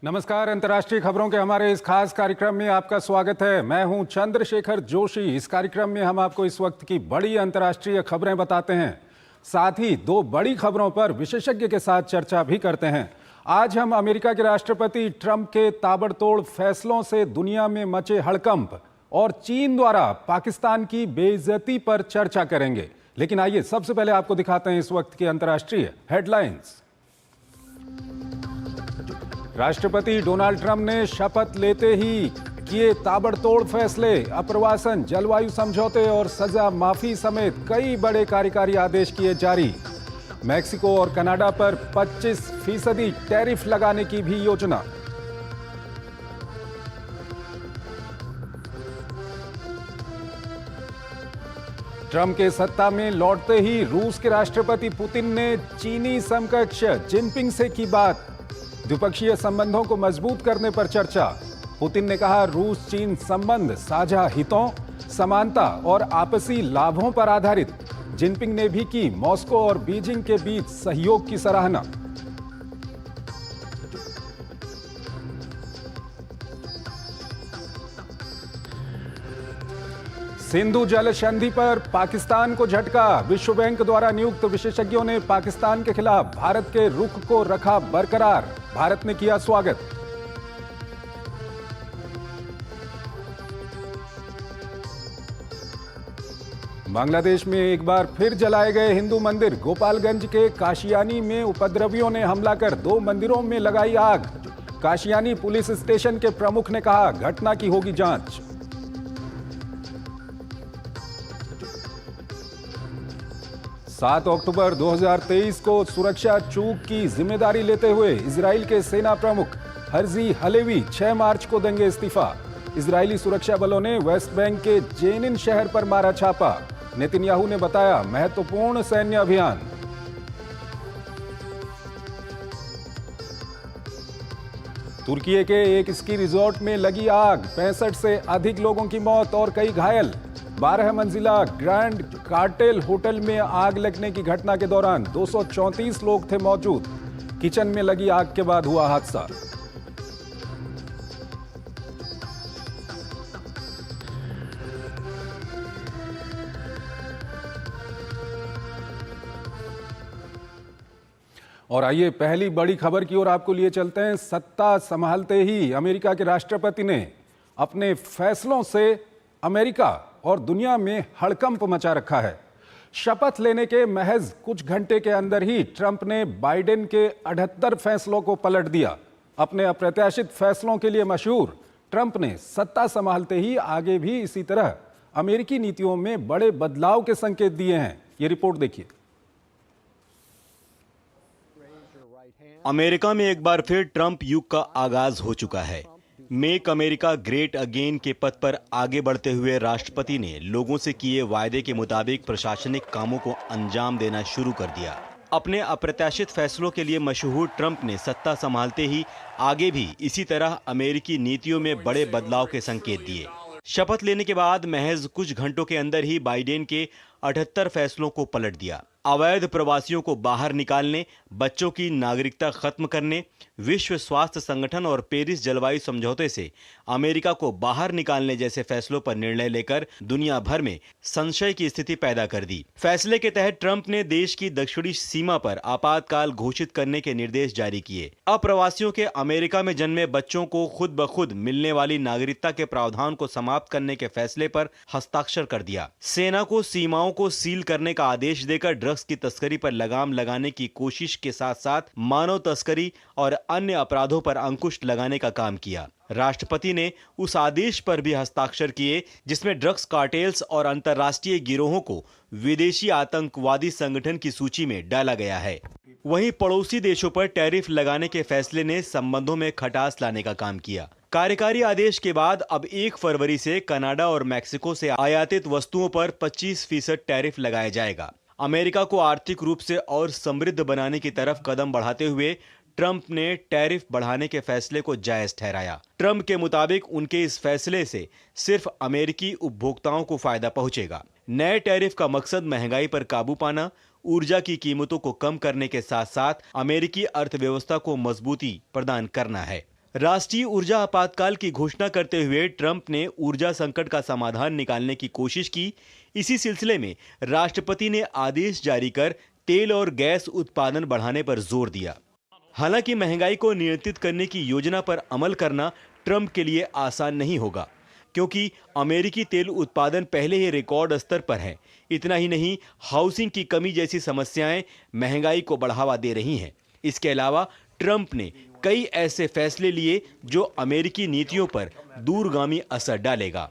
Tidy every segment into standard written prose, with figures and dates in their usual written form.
नमस्कार। अंतर्राष्ट्रीय खबरों के हमारे इस खास कार्यक्रम में आपका स्वागत है। मैं हूं चंद्रशेखर जोशी। इस कार्यक्रम में हम आपको इस वक्त की बड़ी अंतर्राष्ट्रीय खबरें बताते हैं, साथ ही दो बड़ी खबरों पर विशेषज्ञ के साथ चर्चा भी करते हैं। आज हम अमेरिका के राष्ट्रपति ट्रंप के ताबड़तोड़ फैसलों से दुनिया में मचे हड़कंप और चीन द्वारा पाकिस्तान की बेइज्जती पर चर्चा करेंगे। लेकिन आइए सबसे पहले आपको दिखाते हैं इस वक्त की अंतर्राष्ट्रीय हेडलाइंस। राष्ट्रपति डोनाल्ड ट्रंप ने शपथ लेते ही किए ताबड़तोड़ फैसले। अप्रवासन, जलवायु समझौते और सजा माफी समेत कई बड़े कार्यकारी आदेश किए जारी। मैक्सिको और कनाडा पर 25% टैरिफ लगाने की भी योजना। ट्रंप के सत्ता में लौटते ही रूस के राष्ट्रपति पुतिन ने चीनी समकक्ष जिनपिंग से की बात। द्विपक्षीय संबंधों को मजबूत करने पर चर्चा। पुतिन ने कहा रूस चीन संबंध साझा हितों, समानता और आपसी लाभों पर आधारित। जिनपिंग ने भी की मॉस्को और बीजिंग के बीच सहयोग की सराहना। सिंधु जल संधि पर पाकिस्तान को झटका। विश्व बैंक द्वारा नियुक्त विशेषज्ञों ने पाकिस्तान के खिलाफ भारत के रुख को रखा बरकरार। भारत ने किया स्वागत। बांग्लादेश में एक बार फिर जलाए गए हिंदू मंदिर। गोपालगंज के काशियानी में उपद्रवियों ने हमला कर 2 मंदिरों में लगाई आग। काशियानी पुलिस स्टेशन के प्रमुख ने कहा घटना की होगी जांच। 7 अक्टूबर 2023 को सुरक्षा चूक की जिम्मेदारी लेते हुए इजराइल के सेना प्रमुख हर्जी हलेवी 6 मार्च को देंगे इस्तीफा। इजरायली सुरक्षा बलों ने वेस्ट बैंक के जेनिन शहर पर मारा छापा। नेतन्याहू ने बताया महत्वपूर्ण सैन्य अभियान। तुर्की के एक स्की रिजॉर्ट में लगी आग। 65 से अधिक लोगों की मौत और कई घायल। 12 मंजिला ग्रैंड कार्टेल होटल में आग लगने की घटना के दौरान 234 लोग थे मौजूद। किचन में लगी आग के बाद हुआ हादसा। और आइए पहली बड़ी खबर की ओर आपको लिए चलते हैं। सत्ता संभालते ही अमेरिका के राष्ट्रपति ने अपने फैसलों से अमेरिका और दुनिया में हड़कंप मचा रखा है। शपथ लेने के महज कुछ घंटे के अंदर ही ट्रंप ने बाइडेन के 78 फैसलों को पलट दिया। अपने अप्रत्याशित फैसलों के लिए मशहूर ट्रंप ने सत्ता संभालते ही आगे भी इसी तरह अमेरिकी नीतियों में बड़े बदलाव के संकेत दिए हैं। ये रिपोर्ट देखिए। अमेरिका में एक बार फिर ट्रंप युग का आगाज हो चुका है। मेक अमेरिका ग्रेट अगेन के पथ पर आगे बढ़ते हुए राष्ट्रपति ने लोगों से किए वायदे के मुताबिक प्रशासनिक कामों को अंजाम देना शुरू कर दिया। अपने अप्रत्याशित फैसलों के लिए मशहूर ट्रंप ने सत्ता संभालते ही आगे भी इसी तरह अमेरिकी नीतियों में बड़े बदलाव के संकेत दिए। शपथ लेने के बाद महज कुछ घंटों के अंदर ही बाइडेन के 78 फैसलों को पलट दिया। अवैध प्रवासियों को बाहर निकालने, बच्चों की नागरिकता खत्म करने, विश्व स्वास्थ्य संगठन और पेरिस जलवायु समझौते से अमेरिका को बाहर निकालने जैसे फैसलों पर निर्णय लेकर दुनिया भर में संशय की स्थिति पैदा कर दी। फैसले के तहत ट्रंप ने देश की दक्षिणी सीमा पर आपातकाल घोषित करने के निर्देश जारी किए। अप्रवासियों के अमेरिका में जन्मे बच्चों को खुद ब खुद मिलने वाली नागरिकता के प्रावधान को समाप्त करने के फैसले पर हस्ताक्षर कर दिया। सेना को सीमाओं को सील करने का आदेश देकर ड्रग्स की तस्करी पर लगाम लगाने की कोशिश के साथ साथ मानव तस्करी और अन्य अपराधों पर अंकुश लगाने का काम किया। राष्ट्रपति ने उस आदेश पर भी हस्ताक्षर किए जिसमें ड्रग्स कार्टेल्स और अंतर्राष्ट्रीय गिरोहों को विदेशी आतंकवादी संगठन की सूची में डाला गया है। वहीं पड़ोसी देशों पर टैरिफ लगाने के फैसले ने संबंधों में खटास लाने का काम किया। कार्यकारी आदेश के बाद अब 1 फरवरी से कनाडा और मैक्सिको से आयातित वस्तुओं पर 25% टैरिफ लगाया जाएगा। अमेरिका को आर्थिक रूप से और समृद्ध बनाने की तरफ कदम बढ़ाते हुए ट्रंप ने टैरिफ बढ़ाने के फैसले को जायज ठहराया। ट्रंप के मुताबिक उनके इस फैसले से सिर्फ अमेरिकी उपभोक्ताओं को फायदा पहुंचेगा। नए टैरिफ का मकसद महंगाई पर काबू पाना, ऊर्जा की कीमतों को कम करने के साथ साथ अमेरिकी अर्थव्यवस्था को मजबूती प्रदान करना है। राष्ट्रीय ऊर्जा आपातकाल की घोषणा करते हुए ट्रंप ने ऊर्जा संकट का समाधान निकालने की कोशिश की। इसी सिलसिले में राष्ट्रपति ने आदेश जारी कर तेल और गैस उत्पादन बढ़ाने पर जोर दिया। हालांकि महंगाई को नियंत्रित करने की योजना पर अमल करना ट्रंप के लिए आसान नहीं होगा, क्योंकि अमेरिकी तेल उत्पादन पहले ही रिकॉर्ड स्तर पर है। इतना ही नहीं, हाउसिंग की कमी जैसी समस्याएं महंगाई को बढ़ावा दे रही हैं। इसके अलावा ट्रंप ने कई ऐसे फैसले लिए जो अमेरिकी नीतियों पर दूरगामी असर डालेगा।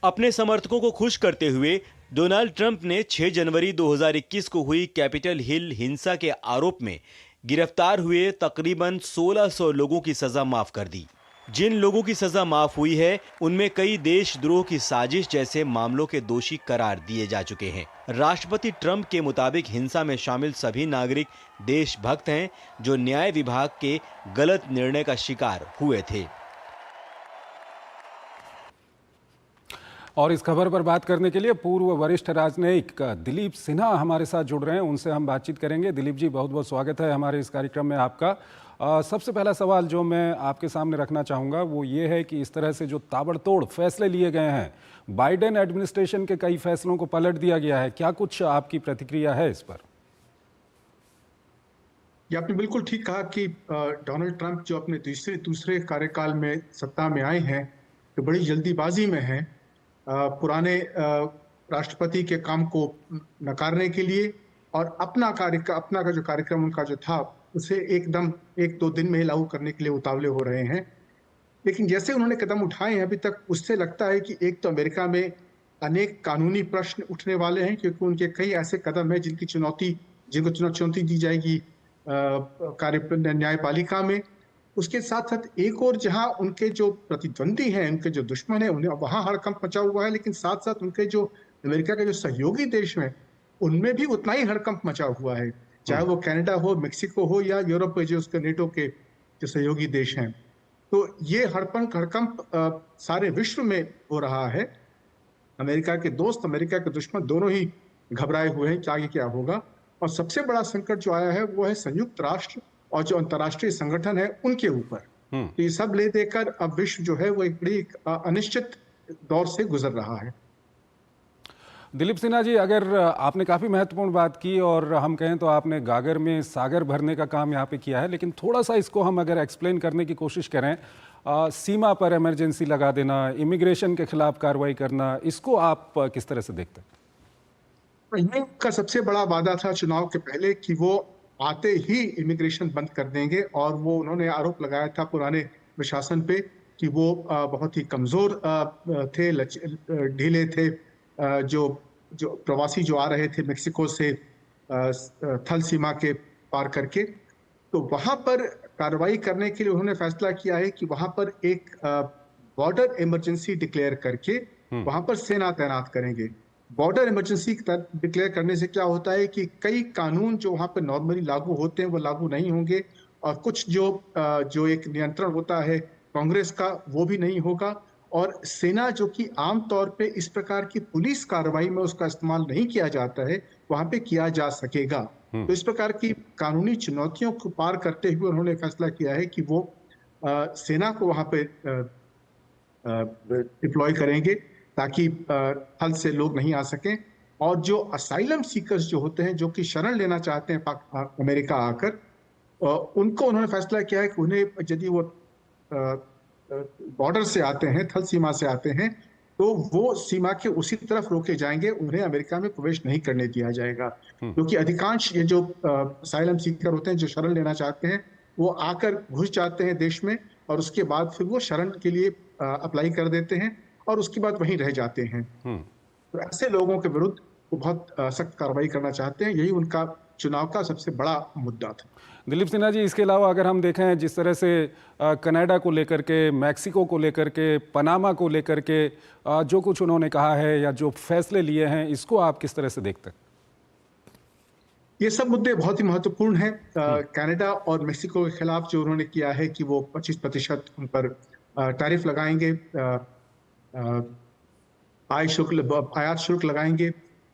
अपने समर्थकों को खुश करते हुए डोनाल्ड ट्रंप ने 6 जनवरी 2021 को हुई कैपिटल हिल हिंसा के आरोप में गिरफ्तार हुए तकरीबन 1600 लोगों की सजा माफ कर दी। जिन लोगों की सजा माफ हुई है, उनमें कई देशद्रोह की साजिश जैसे मामलों के दोषी करार दिए जा चुके हैं। राष्ट्रपति ट्रंप के मुताबिक हिंसा में शामिल सभी नागरिक देशभक्त हैं जो न्याय विभाग के गलत निर्णय का शिकार हुए थे। और इस खबर पर बात करने के लिए पूर्व वरिष्ठ राजनयिक दिलीप सिन्हा हमारे साथ जुड़ रहे हैं, उनसे हम बातचीत करेंगे। दिलीप जी, बहुत बहुत स्वागत है हमारे इस कार्यक्रम में आपका। सबसे पहला सवाल जो मैं आपके सामने रखना चाहूँगा वो ये है कि इस तरह से जो ताबड़तोड़ फैसले लिए गए हैं, बाइडेन एडमिनिस्ट्रेशन के कई फैसलों को पलट दिया गया है, क्या कुछ आपकी प्रतिक्रिया है इस पर? ये आपने बिल्कुल ठीक कहा कि डोनाल्ड ट्रंप जो अपने दूसरे कार्यकाल में सत्ता में आए हैं तो बड़ी जल्दीबाजी में हैं पुराने राष्ट्रपति के काम को नकारने के लिए, और अपना का जो कार्यक्रम उनका जो था उसे एकदम 1-2 दिन में ही लागू करने के लिए उतावले हो रहे हैं। लेकिन जैसे उन्होंने कदम उठाए हैं अभी तक, उससे लगता है कि एक तो अमेरिका में अनेक कानूनी प्रश्न उठने वाले हैं, क्योंकि उनके कई ऐसे कदम हैं जिनको चुनौती दी जाएगी न्यायपालिका में। उसके साथ साथ एक और जहां उनके जो प्रतिद्वंदी हैं, उनके जो दुश्मन हैं, उन्हें वहां हड़कंप मचा हुआ है, लेकिन साथ साथ उनके जो अमेरिका के जो सहयोगी देश हैं उनमें भी उतना ही हड़कंप मचा हुआ है, चाहे वो कनाडा हो, मेक्सिको हो या यूरोप में जो उसके नेटो के जो सहयोगी देश हैं। तो ये हड़कंप सारे विश्व में हो रहा है। अमेरिका के दोस्त, अमेरिका के दुश्मन दोनों ही घबराए हुए हैं कि आगे क्या होगा। और सबसे बड़ा संकट जो आया है वो है संयुक्त राष्ट्र और जो अंतर्राष्ट्रीय संगठन है उनके ऊपर। तो ये सब ले देकर अब विश्व जो है वो एक बड़ी अनिश्चित दौर से गुजर रहा है। दिलीप सिन्हा जी, अगर आपने काफ़ी महत्वपूर्ण बात की और हम कहें तो आपने गागर में सागर भरने का काम यहाँ पे किया है, लेकिन थोड़ा सा इसको हम अगर एक्सप्लेन करने की कोशिश करें, सीमा पर इमरजेंसी लगा देना, इमिग्रेशन के खिलाफ कार्रवाई करना, इसको आप किस तरह से देखते हैं? ये का सबसे बड़ा वादा था चुनाव के पहले कि वो आते ही इमिग्रेशन बंद कर देंगे, और वो उन्होंने आरोप लगाया था पुराने प्रशासन पे कि वो बहुत ही कमजोर थे, ढीले थे। जो प्रवासी जो आ रहे थे मेक्सिको से थल सीमा के पार करके, तो वहां पर कार्रवाई करने के लिए उन्होंने फैसला किया है कि वहां पर एक बॉर्डर इमरजेंसी डिक्लेयर करके वहां पर सेना तैनात करेंगे। बॉर्डर इमरजेंसी डिक्लेयर करने से क्या होता है कि कई कानून जो वहां पर नॉर्मली लागू होते हैं वो लागू नहीं होंगे, और कुछ जो एक नियंत्रण होता है कांग्रेस का वो भी नहीं होगा, और सेना जो कि आमतौर पे इस प्रकार की पुलिस कार्रवाई में उसका इस्तेमाल नहीं किया जाता है, वहां पे किया जा सकेगा। तो इस प्रकार की कानूनी चुनौतियों को पार करते हुए उन्होंने फैसला किया है कि वो सेना को वहां पे डिप्लॉय करेंगे ताकि थल से लोग नहीं आ सकें। और जो असाइलम सीकर्स जो होते हैं, जो कि शरण लेना चाहते हैं अमेरिका आकर, उनको उन्होंने फैसला किया है कि उन्हें यदि वो बॉर्डर से आते हैं, थल सीमा से आते हैं, तो वो सीमा के उसी तरफ रोके जाएंगे, उन्हें अमेरिका में प्रवेश नहीं करने दिया जाएगा। क्योंकि अधिकांश ये जो असाइलम सीकर होते हैं, जो शरण लेना चाहते हैं, वो आकर घुस जाते हैं देश में, और उसके बाद फिर वो शरण के लिए अप्लाई कर देते हैं और उसके बाद वहीं रह जाते हैं। तो ऐसे लोगों के विरुद्ध वो बहुत सख्त कार्रवाई करना चाहते हैं। यही उनका चुनाव का सबसे बड़ा मुद्दा था। दिलीप सिन्हा जी, इसके अलावा अगर हम देखें जिस तरह से कनाडा को लेकर के, मैक्सिको को लेकर के, पनामा को लेकर के जो कुछ उन्होंने कहा है या जो फैसले लिए हैं, इसको आप किस तरह से देखते हैं? ये सब मुद्दे बहुत ही महत्वपूर्ण हैं। कनाडा और मेक्सिको के खिलाफ जो उन्होंने किया है कि वो 25% उन पर टैरिफ लगाएंगे, आयात शुल्क लगाएंगे,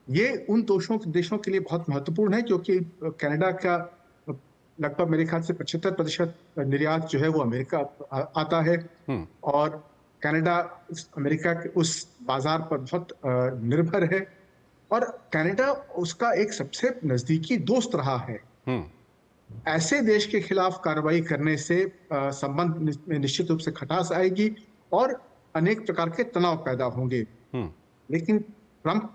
ये उन देशों के लिए बहुत महत्वपूर्ण है, क्योंकि कनाडा का लगभग मेरे ख्याल से 75% निर्यात जो है वो अमेरिका आता है। और कनाडा अमेरिका के उस बाजार पर बहुत निर्भर है, और कनाडा उसका एक सबसे नजदीकी दोस्त रहा है। ऐसे देश के खिलाफ कार्रवाई करने से संबंध में निश्चित रूप से खटास आएगी और अनेक प्रकार के तनाव पैदा होंगे। लेकिन ट्रंप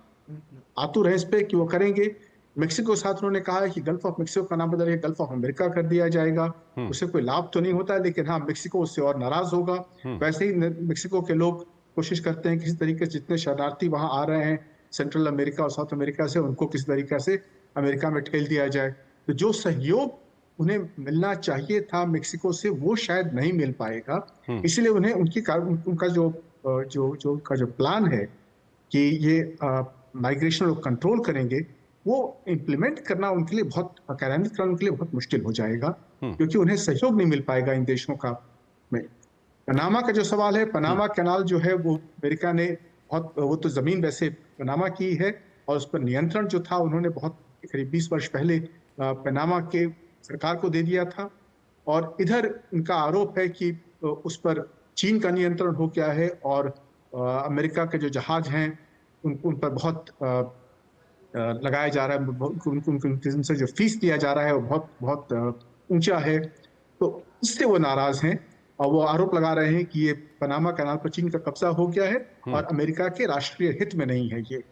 आतुर है इस पे कि वो करेंगे। मेक्सिको के साथ उन्होंने कहा है कि गल्फ ऑफ मेक्सिको का नाम बदल के गल्फ ऑफ अमेरिका कर दिया जाएगा। उसे कोई लाभ तो नहीं होता, लेकिन हाँ, मेक्सिको उससे और नाराज होगा। वैसे ही मेक्सिको के लोग कोशिश करते हैं किसी तरीके से जितने शरणार्थी वहां आ रहे हैं सेंट्रल अमेरिका और साउथ अमेरिका से, उनको किसी तरीके से अमेरिका में ठेल दिया जाए। तो जो सहयोग उन्हें मिलना चाहिए था मेक्सिको से, वो शायद नहीं मिल पाएगा। इसलिए उन्हें उनका जो प्लान है कि ये माइग्रेशन को कंट्रोल करेंगे, वो इम्प्लीमेंट करना उनके लिए कार्यान्वित करना उनके लिए बहुत मुश्किल हो जाएगा, क्योंकि उन्हें सहयोग नहीं मिल पाएगा इन देशों का। में पनामा का जो सवाल है, पनामा कैनाल जो है वो अमेरिका ने वो तो जमीन वैसे पनामा की है, और उस पर नियंत्रण जो था उन्होंने बहुत करीब 20 वर्ष पहले पनामा के सरकार को दे दिया था। और इधर उनका आरोप है कि उस पर चीन का नियंत्रण हो गया है, और अमेरिका के जो जहाज हैं उन पर बहुत लगाया जा रहा है, उनसे जो फीस दिया जा रहा है वो बहुत ऊंचा है। तो इससे वो नाराज हैं और वो आरोप लगा रहे हैं कि ये पनामा कैनाल पर चीन का कब्जा हो गया है और अमेरिका के राष्ट्रीय हित में नहीं है ये।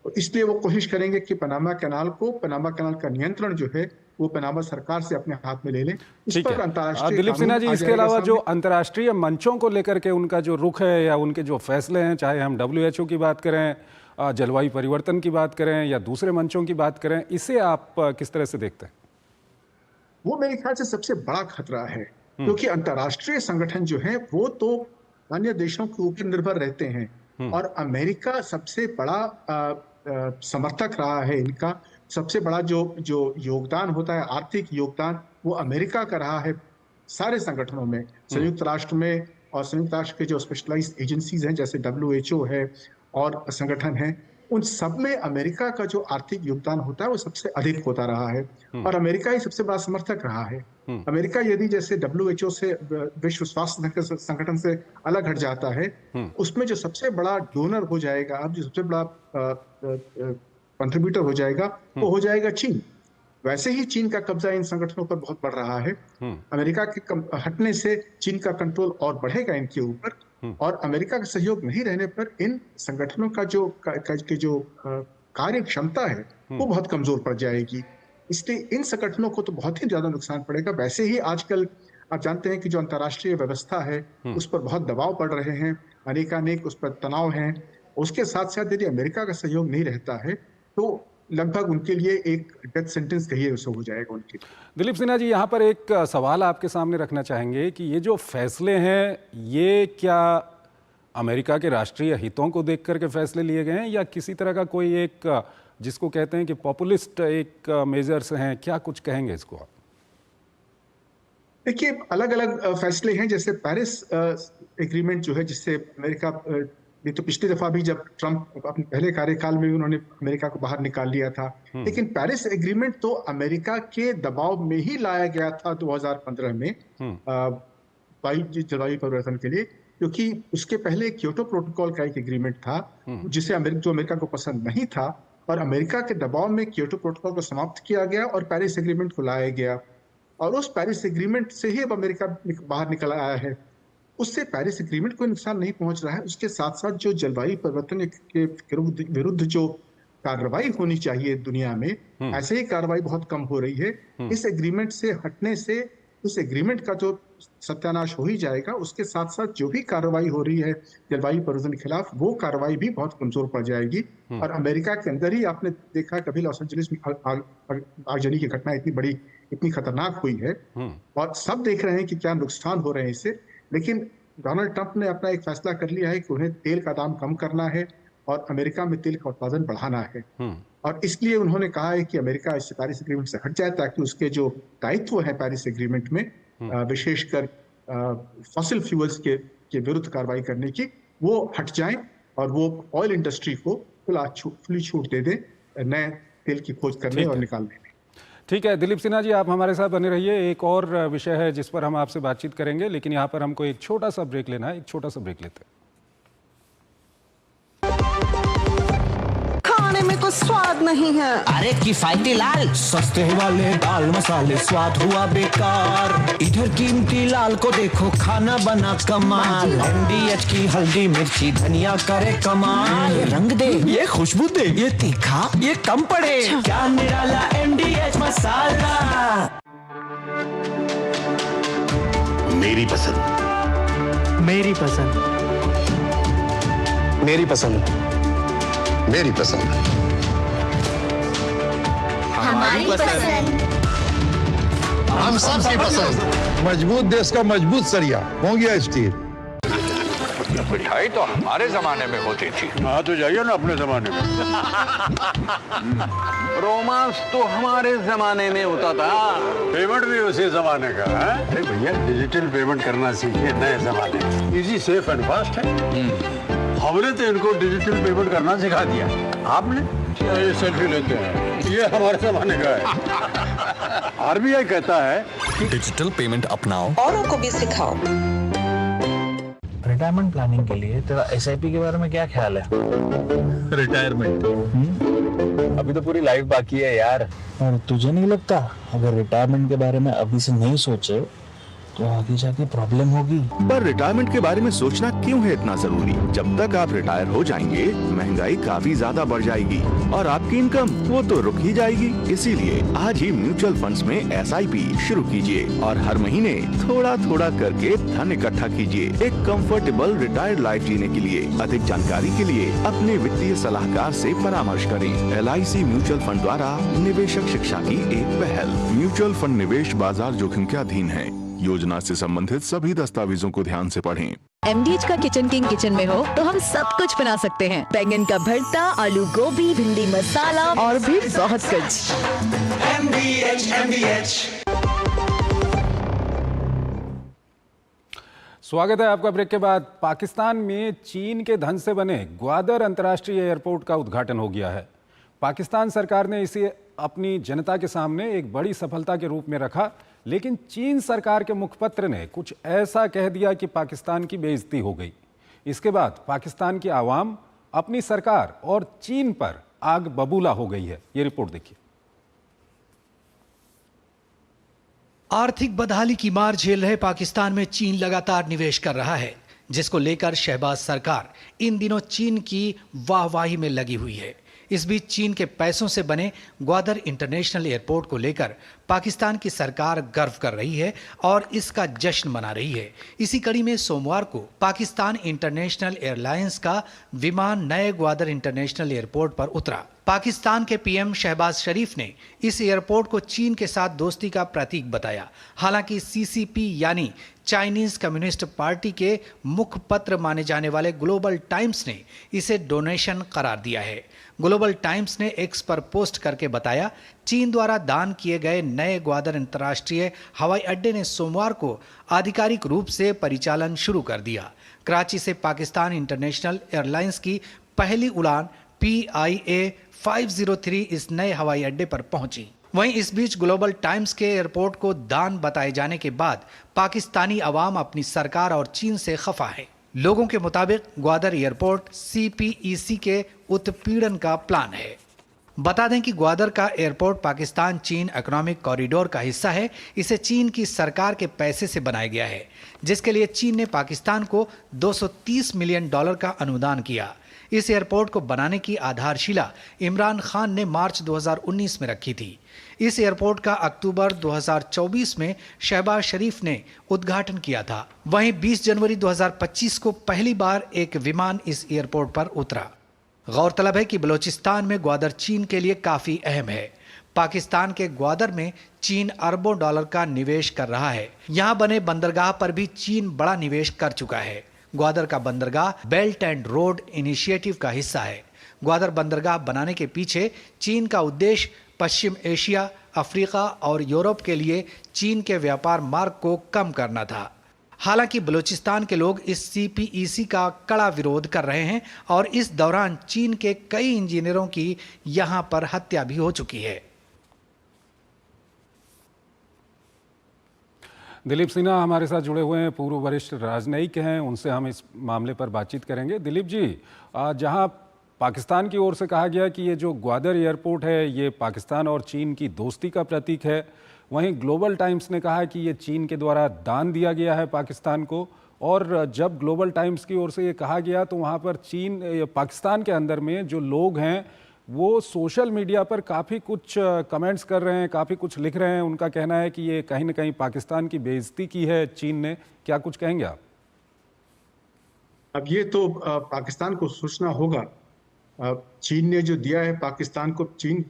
तो इसलिए वो कोशिश करेंगे कि पनामा कैनाल का नियंत्रण जो है वो पनामा सरकार से अपने हाथ में ले लें। इस पर अंतर्राष्ट्रीय दिलीप सिन्हा जी, इसके अलावा जो अंतर्राष्ट्रीय मंचों को लेकर के उनका जो रुख है या उनके जो फैसले हैं, चाहे हम WHO की बात करें, जलवायु परिवर्तन की बात करें या दूसरे मंचों की बात करें, इसे आप किस तरह से देखते हैं? वो मेरे ख्याल से सबसे बड़ा खतरा है, क्योंकि अंतर्राष्ट्रीय संगठन जो है वो तो अन्य देशों के ऊपर निर्भर रहते हैं, और अमेरिका सबसे बड़ा समर्थक रहा है इनका। सबसे बड़ा जो योगदान होता है, आर्थिक योगदान, वो अमेरिका का रहा है सारे संगठनों में। संयुक्त राष्ट्र में और संयुक्त राष्ट्र के जो स्पेशलाइज्ड एजेंसीज हैं जैसे WHO है और संगठन है, उन सब में अमेरिका का जो आर्थिक योगदान होता है वो सबसे अधिक होता रहा है, और अमेरिका ही सबसे बड़ा समर्थक रहा है। अमेरिका यदि जैसे WHO से, विश्व स्वास्थ्य संगठन से अलग हट जाता है, उसमें जो सबसे बड़ा डोनर हो जाएगा, अब जो सबसे बड़ा कंट्रीब्यूटर हो जाएगा, वो हो जाएगा चीन। वैसे ही चीन का कब्जा इन संगठनों पर बहुत बढ़ रहा है। अमेरिका के हटने से चीन का कंट्रोल और बढ़ेगा इनके ऊपर, और अमेरिका का सहयोग नहीं रहने पर इन संगठनों का जो कार्य क्षमता है वो बहुत कमजोर पड़ जाएगी। इसलिए इन संगठनों को तो बहुत ही ज्यादा नुकसान पड़ेगा। वैसे ही आजकल आप जानते हैं कि जो अंतर्राष्ट्रीय व्यवस्था है उस पर बहुत दबाव पड़ रहे हैं, अनेकानेक उस पर तनाव हैं। उसके साथ साथ यदि अमेरिका का सहयोग नहीं रहता है तो लगभग उनके लिए एक डेथ सेंटेंस कहिए उसे हो जाएगा उनके। दिलीप सिन्हा जी, यहाँ पर एक सवाल आपके सामने रखना चाहेंगे कि ये जो फैसले हैं, ये क्या अमेरिका के राष्ट्रीय हितों को देख करके फैसले लिए गए हैं या किसी तरह का कोई एक, जिसको कहते हैं कि पॉपुलिस्ट एक मेजर्स हैं? क्या कुछ कहेंगे इसको आप? देखिए, अलग अलग फैसले हैं। जैसे पेरिस एग्रीमेंट जो है, जिससे अमेरिका, ये तो पिछली दफा भी जब ट्रंप अपने पहले कार्यकाल में भी उन्होंने अमेरिका को बाहर निकाल लिया था, लेकिन पेरिस एग्रीमेंट तो अमेरिका के दबाव में ही लाया गया था 2015 में जलवायु परिवर्तन के लिए, क्योंकि उसके पहले क्योटो प्रोटोकॉल का एक एग्रीमेंट था जिसे अमेरिका को पसंद नहीं था, और अमेरिका के दबाव में क्योटो प्रोटोकॉल को समाप्त किया गया और पेरिस एग्रीमेंट को लाया गया। और उस पेरिस एग्रीमेंट से ही अब अमेरिका बाहर निकल आया है। उससे पेरिस एग्रीमेंट को नुकसान नहीं पहुंच रहा है, उसके साथ साथ जो जलवायु परिवर्तन के विरुद्ध जो कार्रवाई होनी चाहिए दुनिया में, ऐसे ही कार्रवाई बहुत कम हो रही है। इस एग्रीमेंट से हटने से उस एग्रीमेंट का जो सत्यानाश हो ही जाएगा, उसके साथ साथ जो भी कार्रवाई हो रही है जलवायु परिवर्तन के खिलाफ, वो कार्रवाई भी बहुत कमजोर पड़ जाएगी। और अमेरिका के अंदर ही आपने देखा, कभी लॉस एंजलिस में आगजनी की घटना इतनी खतरनाक हुई है, और सब देख रहे हैं कि क्या नुकसान हो रहे हैं इससे। लेकिन डोनाल्ड ट्रंप ने अपना एक फैसला कर लिया है कि उन्हें तेल का दाम कम करना है और अमेरिका में तेल का उत्पादन बढ़ाना है, और इसलिए उन्होंने कहा है कि अमेरिका इस पेरिस एग्रीमेंट से हट जाए, ताकि उसके जो दायित्व है पेरिस एग्रीमेंट में, विशेषकर फॉसिल फ्यूल्स के विरुद्ध कार्रवाई करने की, वो हट जाएं और वो ऑयल इंडस्ट्री को खुली छूट दे दें नए तेल की खोज करने और निकालने में। ठीक है दिलीप सिन्हा जी, आप हमारे साथ बने रहिए। एक और विषय है जिस पर हम आपसे बातचीत करेंगे, लेकिन यहाँ पर हमको एक छोटा सा ब्रेक लेना है। एक छोटा सा ब्रेक लेते हैं। खाने में तो स्वाद नहीं है। अरे किफायती लाल सस्ते वाले दाल मसाले स्वाद हुआ बेकार। इधर कीमती लाल को देखो खाना बना कमाल। एमडीएच की हल्दी मिर्ची धनिया करे कमाल। ये रंग दे, ये खुशबू दे, ये तीखा, ये कम पड़े। क्या निराला एमडीएच मसाला। मेरी पसंद, मेरी पसंद, मेरी पसंद, मेरी पसंद, हमारी पसंद, हम सबकी पसंद। मजबूत देश का मजबूत सरिया हो गया स्टील। मिठाई तो हमारे जमाने में होती थी। हाँ तो जाइए ना अपने जमाने में। रोमांस तो हमारे जमाने में होता था। पेमेंट भी उसी जमाने का है। अरे भैया डिजिटल पेमेंट करना सीखिए नए जमाने में। इजी सेफ एंड फास्ट है। हमने तो इनको डिजिटल पेमेंट करना सिखा दिया। आपने ये सेल्फी लेते हैं, ये हमारे जमाने का है। आरबीआई कहता है कि डिजिटल पेमेंट अपनाओ, औरों को भी सिखाओ। रिटायरमेंट प्लानिंग के लिए तेरा एसआईपी के बारे में क्या ख्याल है? रिटायरमेंट अभी तो पूरी लाइफ बाकी है यार। और तुझे नहीं लगता अगर रिटायरमेंट के बारे में अभी से नहीं सोचे तो आगे जाके प्रॉब्लम होगी? पर रिटायरमेंट के बारे में सोचना क्यों है इतना जरूरी? जब तक आप रिटायर हो जाएंगे महंगाई काफी ज्यादा बढ़ जाएगी और आपकी इनकम वो तो रुक ही जाएगी। इसीलिए आज ही म्यूचुअल फंड्स में एसआईपी शुरू कीजिए और हर महीने थोड़ा थोड़ा करके धन इकट्ठा कीजिए एक कंफर्टेबल रिटायर्ड लाइफ जीने के लिए। अधिक जानकारी के लिए अपने वित्तीय सलाहकार से परामर्श करें। LIC म्यूचुअल फंड द्वारा निवेशक शिक्षा की एक पहल। म्यूचुअल फंड निवेश बाजार जोखिम के अधीन है। योजना से संबंधित सभी दस्तावेजों को ध्यान से पढ़ें। MDH का किचन किंग किचन में हो तो हम सब कुछ बना सकते हैं। बैंगन का भरता, आलू गोभी, भिंडी मसाला और भी बहुत कुछ। MDH। स्वागत है आपका ब्रेक के बाद। पाकिस्तान में चीन के धन से बने ग्वादर अंतर्राष्ट्रीय एयरपोर्ट का उद्घाटन हो गया है। पाकिस्तान सरकार ने इसे अपनी जनता के सामने एक बड़ी सफलता के रूप में रखा, लेकिन चीन सरकार के मुखपत्र ने कुछ ऐसा कह दिया कि पाकिस्तान की बेइज्जती हो गई। इसके बाद पाकिस्तान की आवाम अपनी सरकार और चीन पर आग बबूला हो गई है। ये रिपोर्ट देखिए। आर्थिक बदहाली की मार झेल रहे पाकिस्तान में चीन लगातार निवेश कर रहा है, जिसको लेकर शहबाज सरकार इन दिनों चीन की वाहवाही में लगी हुई है। इस बीच चीन के पैसों से बने ग्वादर इंटरनेशनल एयरपोर्ट को लेकर पाकिस्तान की सरकार गर्व कर रही है और इसका जश्न मना रही है। इसी कड़ी में सोमवार को पाकिस्तान इंटरनेशनल एयरलाइंस का विमान नए ग्वादर इंटरनेशनल एयरपोर्ट पर उतरा। पाकिस्तान के पीएम शहबाज शरीफ ने इस एयरपोर्ट को चीन के साथ दोस्ती का प्रतीक बताया। हालांकि CCP यानी चाइनीज कम्युनिस्ट पार्टी के मुखपत्र माने जाने वाले ग्लोबल टाइम्स ने इसे डोनेशन करार दिया है। ग्लोबल टाइम्स ने एक्स पर पोस्ट करके बताया, चीन द्वारा दान किए गए नए ग्वादर अंतर्राष्ट्रीय हवाई अड्डे ने सोमवार को आधिकारिक रूप से परिचालन शुरू कर दिया। कराची से पाकिस्तान इंटरनेशनल एयरलाइंस की पहली उड़ान PIA 503 इस नए हवाई अड्डे पर पहुंची। वहीं इस बीच ग्लोबल टाइम्स के एयरपोर्ट को दान बताए जाने के बाद पाकिस्तानी अवाम अपनी सरकार और चीन से खफा है। लोगों के मुताबिक ग्वादर एयरपोर्ट CPEC के उत्पीड़न का प्लान है। बता दें कि ग्वादर का एयरपोर्ट पाकिस्तान चीन इकोनॉमिक कॉरिडोर का हिस्सा है। इसे चीन की सरकार के पैसे से बनाया गया है, जिसके लिए चीन ने पाकिस्तान को $230 मिलियन का अनुदान किया। इस एयरपोर्ट को बनाने की आधारशिला इमरान खान ने मार्च 2019 में रखी थी। इस एयरपोर्ट का अक्टूबर 2024 में शहबाज शरीफ ने उद्घाटन किया था। वहीं 20 जनवरी 2025 को पहली बार एक विमान इस एयरपोर्ट पर उतरा। गौरतलब है कि बलूचिस्तान में ग्वादर चीन के लिए काफी अहम है। पाकिस्तान के ग्वादर में चीन अरबों डॉलर का निवेश कर रहा है। यहाँ बने बंदरगाह पर भी चीन बड़ा निवेश कर चुका है। ग्वादर का बंदरगाह बेल्ट एंड रोड इनिशिएटिव का हिस्सा है। ग्वादर बंदरगाह बनाने के पीछे चीन का उद्देश्य पश्चिम एशिया, अफ्रीका और यूरोप के लिए चीन के व्यापार मार्ग को कम करना था। हालांकि बलूचिस्तान के लोग इस CPEC का कड़ा विरोध कर रहे हैं और इस दौरान चीन के कई इंजीनियरों की यहां पर हत्या भी हो चुकी है। दिलीप सिन्हा हमारे साथ जुड़े हुए हैं, पूर्व वरिष्ठ राजनयिक हैं, उनसे हम इस मामले पर बातचीत करेंगे। दिलीप जी, जहां पाकिस्तान की ओर से कहा गया कि ये जो ग्वादर एयरपोर्ट है ये पाकिस्तान और चीन की दोस्ती का प्रतीक है, वहीं ग्लोबल टाइम्स ने कहा कि ये चीन के द्वारा दान दिया गया है पाकिस्तान को। और जब ग्लोबल टाइम्स की ओर से ये कहा गया तो वहाँ पर पाकिस्तान के अंदर में जो लोग हैं वो सोशल मीडिया पर काफ़ी कुछ कमेंट्स कर रहे हैं, काफ़ी कुछ लिख रहे हैं। उनका कहना है कि ये कहीं ना कहीं पाकिस्तान की बेइज्जती की है चीन ने। क्या कुछ कहेंगे आप? अब ये तो पाकिस्तान को सोचना होगा। चीन ने जो दिया है पाकिस्तान को, चीन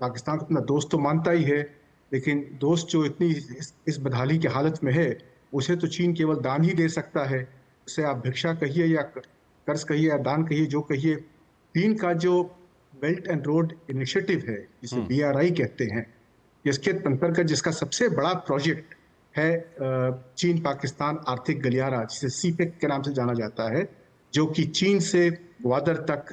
पाकिस्तान को अपना दोस्त तो मानता ही है, लेकिन दोस्त जो इतनी इस बदहाली की हालत में है उसे तो चीन केवल दान ही दे सकता है। उसे आप भिक्षा कहिए या कर्ज कहिए या दान कहिए, जो कहिए। चीन का जो बेल्ट एंड रोड इनिशिएटिव है, जिसे BRI कहते हैं, जिसके अंतर्गत जिसका सबसे बड़ा प्रोजेक्ट है चीन पाकिस्तान आर्थिक गलियारा, जिसे CPEC के नाम से जाना जाता है, जो कि चीन से ग्वादर तक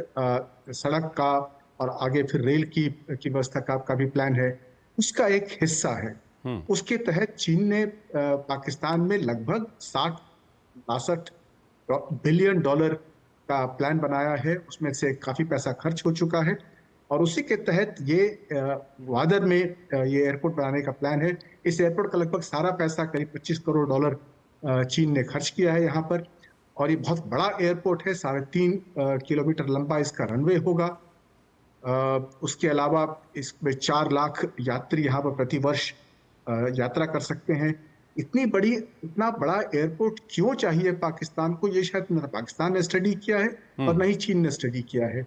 सड़क का और आगे फिर रेल की व्यवस्था का भी प्लान है, उसका एक हिस्सा है। उसके तहत चीन ने पाकिस्तान में लगभग 60-62 बिलियन डॉलर का प्लान बनाया है। उसमें से काफ़ी पैसा खर्च हो चुका है और उसी के तहत ये ग्वादर में ये एयरपोर्ट बनाने का प्लान है। इस एयरपोर्ट का लगभग सारा पैसा, करीब 25 करोड़ डॉलर चीन ने खर्च किया है यहाँ पर। और ये बहुत बड़ा एयरपोर्ट है, 3.5 किलोमीटर लंबा इसका रनवे होगा। उसके अलावा इसमें 4 लाख यात्री यहाँ पर प्रति वर्ष यात्रा कर सकते हैं। इतना बड़ा एयरपोर्ट क्यों चाहिए पाकिस्तान को, ये शायद न पाकिस्तान ने स्टडी किया है और न ही चीन ने स्टडी किया है।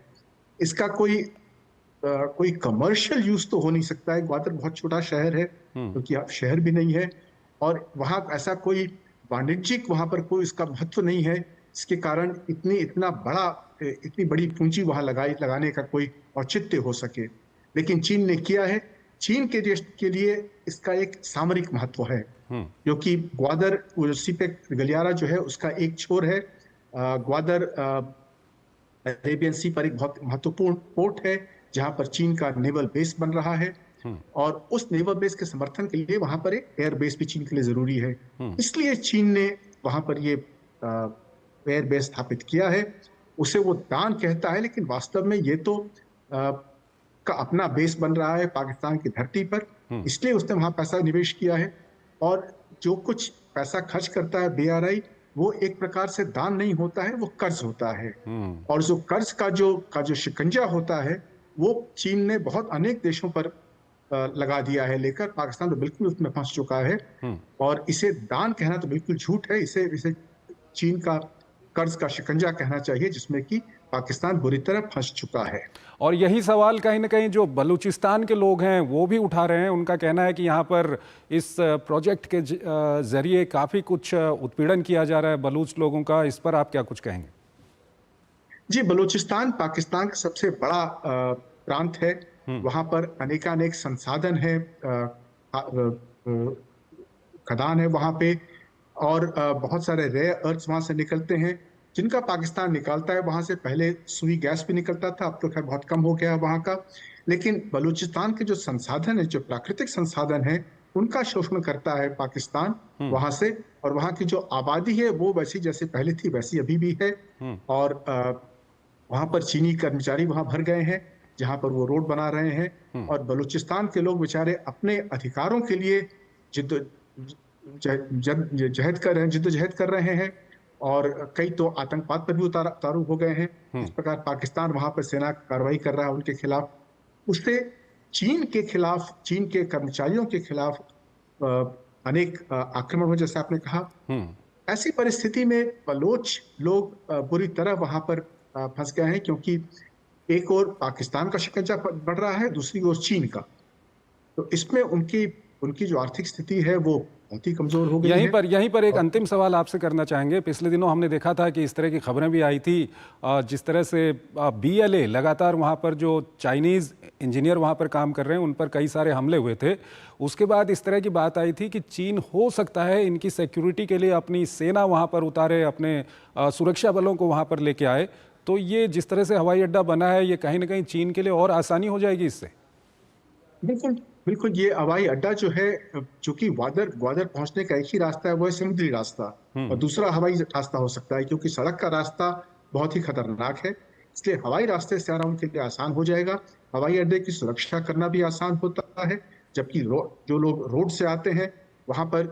इसका कोई कमर्शियल यूज तो हो नहीं सकता है। ग्वादर बहुत छोटा शहर है, क्योंकि अब शहर भी नहीं है, और वहाँ ऐसा कोई वाणिज्यिक वहाँ पर कोई इसका महत्व नहीं है, इसके कारण इतनी बड़ी पूंजी वहाँ लगाने का कोई औचित्य हो सके। लेकिन चीन ने किया है। चीन के लिए इसका एक सामरिक महत्व है, क्योंकि ग्वादर CPEC गलियारा जो है उसका एक छोर है। ग्वादर अरेबियन सी पर एक बहुत महत्वपूर्ण पोर्ट है, जहां पर चीन का नेवल बेस बन रहा है, और उस नेवल बेस के समर्थन के लिए वहां पर एक एयर बेस भी चीन के लिए जरूरी है। इसलिए चीन ने वहां पर ये एयर बेस स्थापित किया है। उसे वो दान कहता है, लेकिन वास्तव में ये तो का अपना बेस बन रहा है पाकिस्तान की धरती पर, इसलिए उसने वहां पैसा निवेश किया है। और जो कुछ पैसा खर्च करता है BRI, वो एक प्रकार से दान नहीं होता है, वो कर्ज होता है। और जो कर्ज का जो शिकंजा होता है, वो चीन ने बहुत अनेक देशों पर लगा दिया है लेकर। पाकिस्तान तो बिल्कुल उसमें फंस चुका है, और इसे दान कहना तो बिल्कुल झूठ है। इसे चीन का कर्ज का शिकंजा कहना चाहिए, जिसमें कि पाकिस्तान बुरी तरह फंस चुका है। और यही सवाल कहीं ना कहीं जो बलूचिस्तान के लोग हैं वो भी उठा रहे हैं। उनका कहना है कि यहाँ पर इस प्रोजेक्ट के जरिए काफ़ी कुछ उत्पीड़न किया जा रहा है बलूच लोगों का। इस पर आप क्या कुछ कहेंगे? जी, बलूचिस्तान पाकिस्तान का सबसे बड़ा प्रांत है। वहाँ पर अनेकानेक संसाधन है, खदान है वहाँ पे, और बहुत सारे रेयर अर्थ्स वहाँ से निकलते हैं, जिनका पाकिस्तान निकालता है। वहाँ से पहले सुई गैस भी निकलता था, अब तो खैर बहुत कम हो गया है वहाँ का। लेकिन बलूचिस्तान के जो संसाधन है, जो प्राकृतिक संसाधन है, उनका शोषण करता है पाकिस्तान वहाँ से। और वहाँ की जो आबादी है वो वैसी जैसे पहले थी वैसी अभी भी है। और वहाँ पर चीनी कर्मचारी वहाँ भर गए हैं, जहाँ पर वो रोड बना रहे हैं। और बलूचिस्तान के लोग बेचारे अपने अधिकारों के लिए जिद्दोजहद कर रहे हैं, और कई तो आतंकवाद पर भी उतारू हो गए हैं। इस प्रकार पाकिस्तान वहां पर सेना कार्रवाई कर रहा है उनके खिलाफ। उससे चीन के खिलाफ, चीन के कर्मचारियों के खिलाफ अनेक आक्रमण हो, जैसे आपने कहा। ऐसी परिस्थिति में बलोच लोग बुरी तरह वहां पर फंस गए हैं, क्योंकि एक ओर पाकिस्तान का शिकंजा बढ़ रहा है, दूसरी ओर चीन का। तो इसमें उनकी जो आर्थिक स्थिति है वो बहुत ही कमजोर हो गई है। यहीं पर एक अंतिम सवाल आपसे करना चाहेंगे। पिछले दिनों हमने देखा था कि इस तरह की खबरें भी आई थी, जिस तरह से BLA लगातार वहाँ पर जो चाइनीज़ इंजीनियर वहाँ पर काम कर रहे हैं उन पर कई सारे हमले हुए थे। उसके बाद इस तरह की बात आई थी कि चीन हो सकता है इनकी सिक्योरिटी के लिए अपनी सेना वहाँ पर उतारे, अपने सुरक्षा बलों को वहाँ पर लेके आए। तो ये जिस तरह से हवाई अड्डा बना है, ये कहीं ना कहीं चीन के लिए और आसानी हो जाएगी इससे। बिल्कुल, बिल्कुल, ये हवाई अड्डा जो है, चूंकि ग्वादर पहुंचने का एक ही रास्ता है, वो है समुद्री रास्ता, और दूसरा हवाई रास्ता हो सकता है, क्योंकि सड़क का रास्ता बहुत ही खतरनाक है। इसलिए हवाई रास्ते से आना उनके लिए आसान हो जाएगा। हवाई अड्डे की सुरक्षा करना भी आसान होता है, जबकि जो लोग रोड से आते हैं वहां पर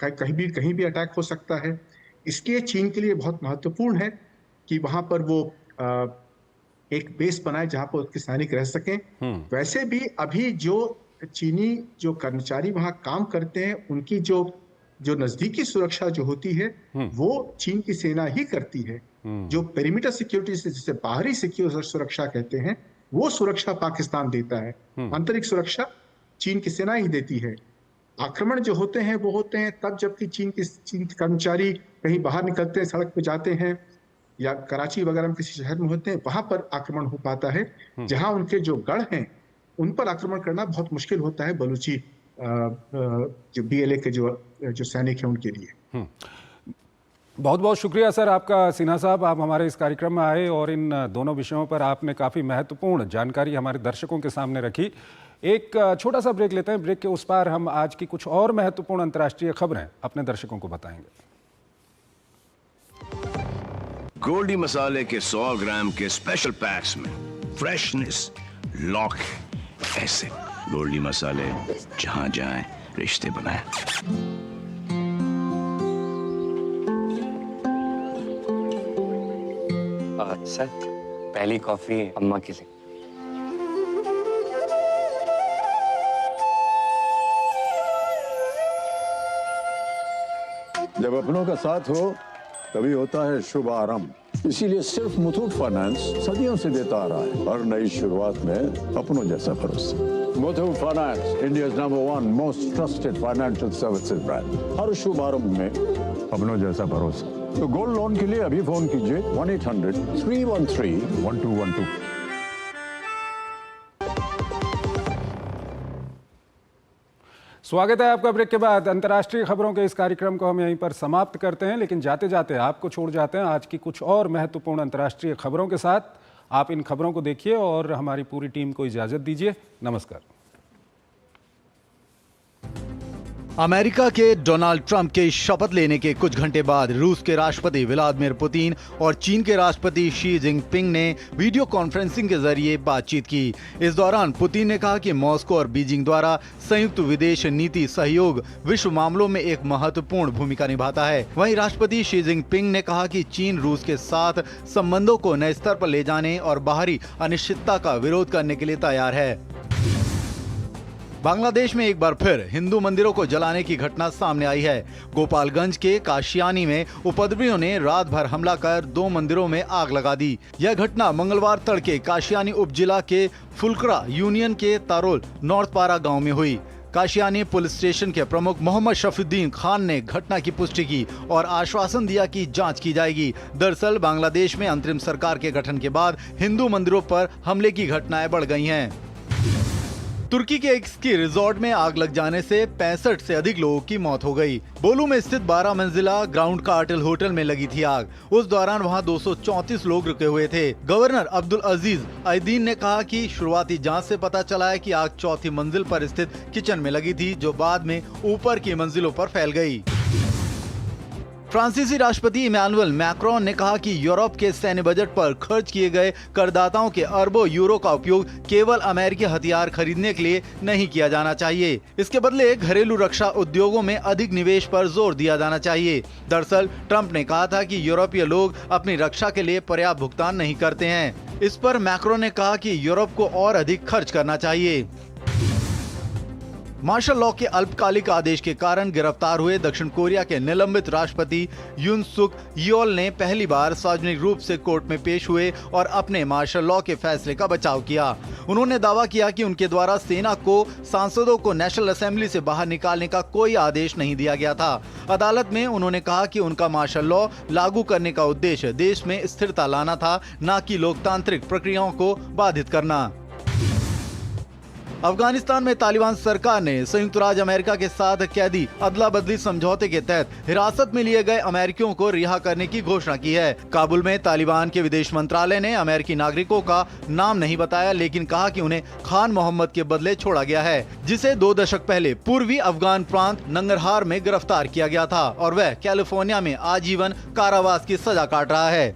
कहीं भी अटैक हो सकता है। इसलिए चीन के लिए बहुत महत्वपूर्ण है कि वहां पर वो एक बेस बनाए जहां पर उसके सैनिक रह सकें। वैसे भी अभी जो चीनी जो कर्मचारी वहां काम करते हैं, उनकी जो नजदीकी सुरक्षा जो होती है वो चीन की सेना ही करती है। जो पेरीमीटर सिक्योरिटी से, जिसे बाहरी सुरक्षा कहते हैं, वो सुरक्षा पाकिस्तान देता है। आंतरिक सुरक्षा चीन की सेना ही देती है। आक्रमण जो होते हैं वो होते हैं तब जबकि चीन के कर्मचारी कहीं बाहर निकलते हैं, सड़क पे जाते हैं, या कराची वगैरह में किसी शहर में होते हैं, वहां पर आक्रमण हो पाता है। जहां उनके जो गढ़ हैं उन पर आक्रमण करना बहुत मुश्किल होता है बलूची जो BLA के जो सैनिक हैं उनके लिए। बहुत बहुत शुक्रिया सर आपका, सिन्हा साहब, आप हमारे इस कार्यक्रम में आए और इन दोनों विषयों पर आपने काफ़ी महत्वपूर्ण जानकारी हमारे दर्शकों के सामने रखी। एक छोटा सा ब्रेक लेते हैं, ब्रेक के उस पार हम आज की कुछ और महत्वपूर्ण अंतर्राष्ट्रीय खबरें अपने दर्शकों को बताएंगे। गोल्डी मसाले के 100 ग्राम के स्पेशल पैक्स में फ्रेशनेस लॉक है। ऐसे गोल्डी मसाले जहां जाएं रिश्ते बनाएं। सर, पहली कॉफी अम्मा के लिए। जब अपनों का साथ हो तभी होता है शुभ आरंभ। इसीलिए सिर्फ मुथूट फाइनेंस सदियों से देता आ रहा है हर नई शुरुआत में अपनों जैसा भरोसा। Muthoot finance, India's number 1 most trusted financial services brand. हर शुभ आरंभ में अपनों जैसा भरोसा। तो गोल्ड लोन के लिए अभी फोन कीजिए 1-800-313-1212। स्वागत है आपका ब्रेक के बाद। अंतर्राष्ट्रीय खबरों के इस कार्यक्रम को हम यहीं पर समाप्त करते हैं, लेकिन जाते जाते आपको छोड़ जाते हैं आज की कुछ और महत्वपूर्ण अंतर्राष्ट्रीय खबरों के साथ। आप इन खबरों को देखिए और हमारी पूरी टीम को इजाजत दीजिए। नमस्कार। अमेरिका के डोनाल्ड ट्रंप के शपथ लेने के कुछ घंटे बाद रूस के राष्ट्रपति व्लादिमीर पुतिन और चीन के राष्ट्रपति शी जिनपिंग ने वीडियो कॉन्फ्रेंसिंग के जरिए बातचीत की। इस दौरान पुतिन ने कहा कि मॉस्को और बीजिंग द्वारा संयुक्त विदेश नीति सहयोग विश्व मामलों में एक महत्वपूर्ण भूमिका निभाता है। वहीं राष्ट्रपति शी जिनपिंग ने कहा कि चीन रूस के साथ संबंधों को नए स्तर पर ले जाने और बाहरी अनिश्चितता का विरोध करने के लिए तैयार है। बांग्लादेश में एक बार फिर हिंदू मंदिरों को जलाने की घटना सामने आई है। गोपालगंज के काशियानी में उपद्रवियों ने रात भर हमला कर 2 मंदिरों में आग लगा दी। यह घटना मंगलवार तड़के काशियानी उपजिला के फुलकरा यूनियन के तारोल नॉर्थ पारा गांव में हुई। काशियानी पुलिस स्टेशन के प्रमुख मोहम्मद शफीउद्दीन खान ने घटना की पुष्टि की और आश्वासन दिया कि जांच की जाएगी। दरअसल बांग्लादेश में अंतरिम सरकार के गठन के बाद हिंदू मंदिरों पर हमले की घटनाएं बढ़ गई हैं। तुर्की के एक स्की रिजॉर्ट में आग लग जाने से 65 से अधिक लोगों की मौत हो गई। बोलू में स्थित 12 मंजिला ग्राउंड कार्टेल होटल में लगी थी आग। उस दौरान वहां 234 लोग रुके हुए थे। गवर्नर अब्दुल अजीज अदीन ने कहा कि शुरुआती जांच से पता चला है कि आग 4थी मंजिल पर स्थित किचन में लगी थी, जो बाद में ऊपर की मंजिलों पर फैल गई। फ्रांसीसी राष्ट्रपति इमैनुअल मैक्रोन ने कहा कि यूरोप के सैन्य बजट पर खर्च किए गए करदाताओं के अरबों यूरो का उपयोग केवल अमेरिकी हथियार खरीदने के लिए नहीं किया जाना चाहिए। इसके बदले घरेलू रक्षा उद्योगों में अधिक निवेश पर जोर दिया जाना चाहिए। दरअसल ट्रंप ने कहा था कि यूरोपीय लोग अपनी रक्षा के लिए पर्याप्त भुगतान नहीं करते हैं। इस पर मैक्रोन ने कहा कि यूरोप को और अधिक खर्च करना चाहिए। मार्शल लॉ के अल्पकालिक आदेश के कारण गिरफ्तार हुए दक्षिण कोरिया के निलंबित राष्ट्रपति यून सुक योल ने पहली बार सार्वजनिक रूप से कोर्ट में पेश हुए और अपने मार्शल लॉ के फैसले का बचाव किया। उन्होंने दावा किया कि उनके द्वारा सेना को सांसदों को नेशनल असेंबली से बाहर निकालने का कोई आदेश नहीं दिया गया था। अदालत में उन्होंने कहा कि उनका मार्शल लॉ लागू करने का उद्देश्य देश में स्थिरता लाना था, न कि लोकतांत्रिक प्रक्रियाओं को बाधित करना। अफगानिस्तान में तालिबान सरकार ने संयुक्त राज्य अमेरिका के साथ कैदी अदला बदली समझौते के तहत हिरासत में लिए गए अमेरिकियों को रिहा करने की घोषणा की है। काबुल में तालिबान के विदेश मंत्रालय ने अमेरिकी नागरिकों का नाम नहीं बताया, लेकिन कहा कि उन्हें खान मोहम्मद के बदले छोड़ा गया है, जिसे 2 दशक पहले पूर्वी अफगान प्रांत नंगरहार में गिरफ्तार किया गया था और वह कैलिफोर्निया में आजीवन कारावास की सजा काट रहा है।